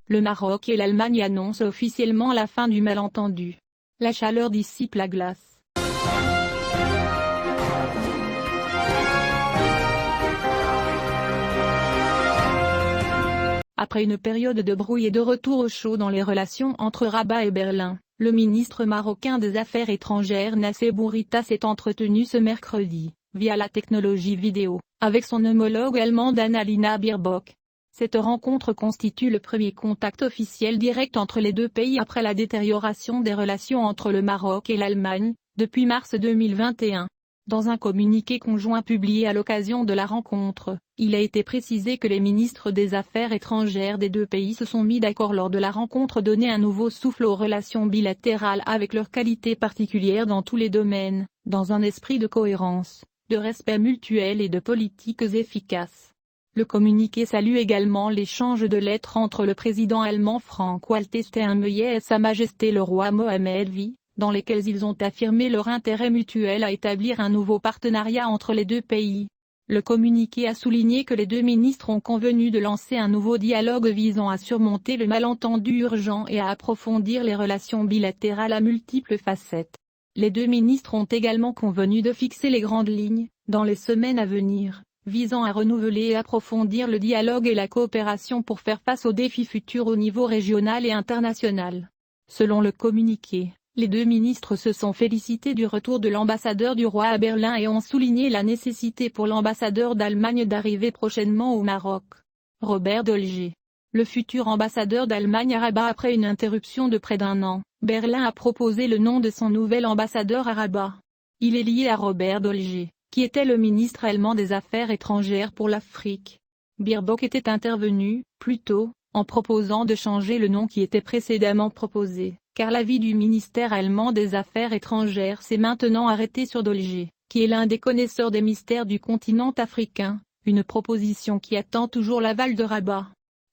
Le Maroc et l'Allemagne annoncent officiellement la fin du malentendu. La chaleur dissipe la glace. Après une période de brouille et de retour au chaud dans les relations entre Rabat et Berlin, le ministre marocain des Affaires étrangères Nassef Bourita s'est entretenu ce mercredi, via la technologie vidéo, avec son homologue allemande Annalena Baerbock. Cette rencontre constitue le premier contact officiel direct entre les deux pays après la détérioration des relations entre le Maroc et l'Allemagne, depuis mars 2021. Dans un communiqué conjoint publié à l'occasion de la rencontre, il a été précisé que les ministres des Affaires étrangères des deux pays se sont mis d'accord lors de la rencontre donner un nouveau souffle aux relations bilatérales avec leurs qualités particulières dans tous les domaines, dans un esprit de cohérence, de respect mutuel et de politiques efficaces. Le communiqué salue également l'échange de lettres entre le président allemand Frank-Walter Steinmeier et Sa Majesté le roi Mohammed V, dans lesquels ils ont affirmé leur intérêt mutuel à établir un nouveau partenariat entre les deux pays. Le communiqué a souligné que les deux ministres ont convenu de lancer un nouveau dialogue visant à surmonter le malentendu urgent et à approfondir les relations bilatérales à multiples facettes. Les deux ministres ont également convenu de fixer les grandes lignes, dans les semaines à venir, visant à renouveler et approfondir le dialogue et la coopération pour faire face aux défis futurs au niveau régional et international. Selon le communiqué, les deux ministres se sont félicités du retour de l'ambassadeur du roi à Berlin et ont souligné la nécessité pour l'ambassadeur d'Allemagne d'arriver prochainement au Maroc. Robert Dolger, le futur ambassadeur d'Allemagne à Rabat après une interruption de près d'un an, Berlin a proposé le nom de son nouvel ambassadeur à Rabat. Il est lié à Robert Dolger, qui était le ministre allemand des Affaires étrangères pour l'Afrique. Baerbock était intervenu, plus tôt, en proposant de changer le nom qui était précédemment proposé, car l'avis du ministère allemand des Affaires étrangères s'est maintenant arrêté sur Dolger, qui est l'un des connaisseurs des mystères du continent africain, une proposition qui attend toujours l'aval de Rabat.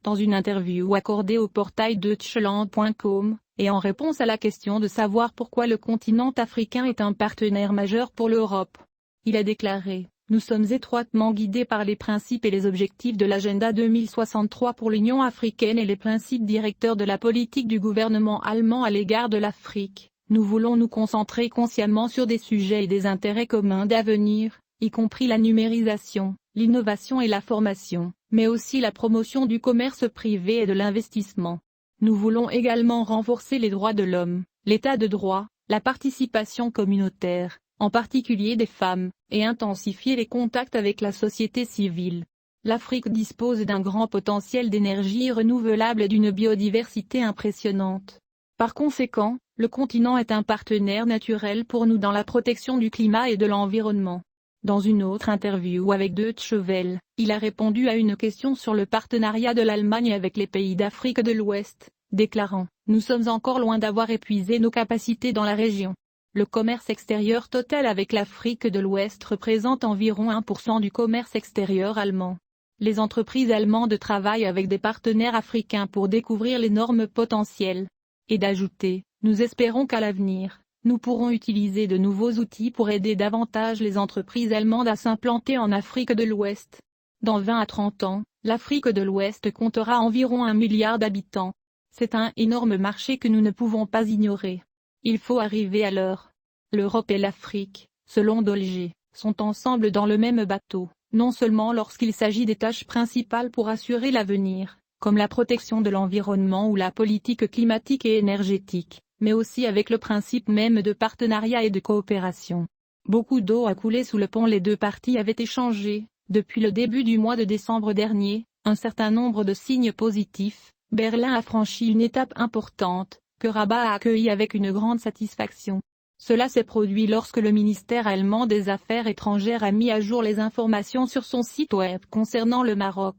Dans une interview accordée au portail Deutschland.com, et en réponse à la question de savoir pourquoi le continent africain est un partenaire majeur pour l'Europe, il a déclaré: « Nous sommes étroitement guidés par les principes et les objectifs de l'agenda 2063 pour l'Union africaine et les principes directeurs de la politique du gouvernement allemand à l'égard de l'Afrique. Nous voulons nous concentrer consciemment sur des sujets et des intérêts communs d'avenir, y compris la numérisation, l'innovation et la formation, mais aussi la promotion du commerce privé et de l'investissement. Nous voulons également renforcer les droits de l'homme, l'état de droit, la participation communautaire, en particulier des femmes, et intensifier les contacts avec la société civile. L'Afrique dispose d'un grand potentiel d'énergie renouvelable et d'une biodiversité impressionnante. Par conséquent, le continent est un partenaire naturel pour nous dans la protection du climat et de l'environnement. » Dans une autre interview avec Deutsche Welle, il a répondu à une question sur le partenariat de l'Allemagne avec les pays d'Afrique de l'Ouest, déclarant: « Nous sommes encore loin d'avoir épuisé nos capacités dans la région. Le commerce extérieur total avec l'Afrique de l'Ouest représente environ 1% du commerce extérieur allemand. Les entreprises allemandes travaillent avec des partenaires africains pour découvrir l'énorme potentiel. » Et d'ajouter: « Nous espérons qu'à l'avenir, nous pourrons utiliser de nouveaux outils pour aider davantage les entreprises allemandes à s'implanter en Afrique de l'Ouest. Dans 20 à 30 ans, l'Afrique de l'Ouest comptera environ 1 milliard d'habitants. C'est un énorme marché que nous ne pouvons pas ignorer. Il faut arriver à l'heure. L'Europe et l'Afrique, selon Dolger, sont ensemble dans le même bateau, non seulement lorsqu'il s'agit des tâches principales pour assurer l'avenir, comme la protection de l'environnement ou la politique climatique et énergétique, mais aussi avec le principe même de partenariat et de coopération. Beaucoup d'eau a coulé sous le pont. Les deux parties avaient échangé, depuis le début du mois de décembre dernier, un certain nombre de signes positifs. Berlin a franchi une étape importante, que Rabat a accueilli avec une grande satisfaction. Cela s'est produit lorsque le ministère allemand des Affaires étrangères a mis à jour les informations sur son site web concernant le Maroc.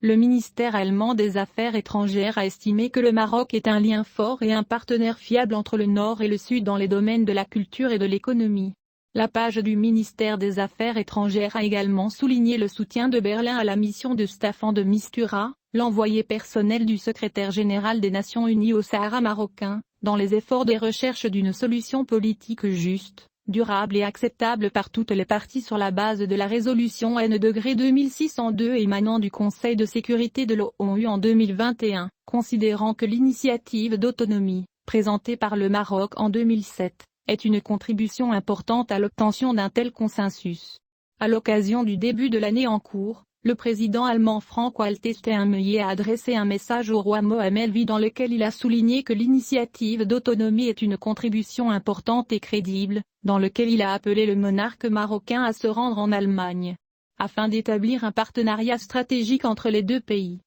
Le ministère allemand des Affaires étrangères a estimé que le Maroc est un lien fort et un partenaire fiable entre le Nord et le Sud dans les domaines de la culture et de l'économie. La page du ministère des Affaires étrangères a également souligné le soutien de Berlin à la mission de Staffan de Mistura, l'envoyé personnel du secrétaire général des Nations Unies au Sahara marocain, dans les efforts de recherche d'une solution politique juste, durable et acceptable par toutes les parties sur la base de la résolution N-2602 émanant du Conseil de sécurité de l'ONU en 2021, considérant que l'initiative d'autonomie, présentée par le Maroc en 2007, est une contribution importante à l'obtention d'un tel consensus. À l'occasion du début de l'année en cours, le président allemand Frank-Walter Steinmeier a adressé un message au roi Mohammed V dans lequel il a souligné que l'initiative d'autonomie est une contribution importante et crédible, dans lequel il a appelé le monarque marocain à se rendre en Allemagne, afin d'établir un partenariat stratégique entre les deux pays.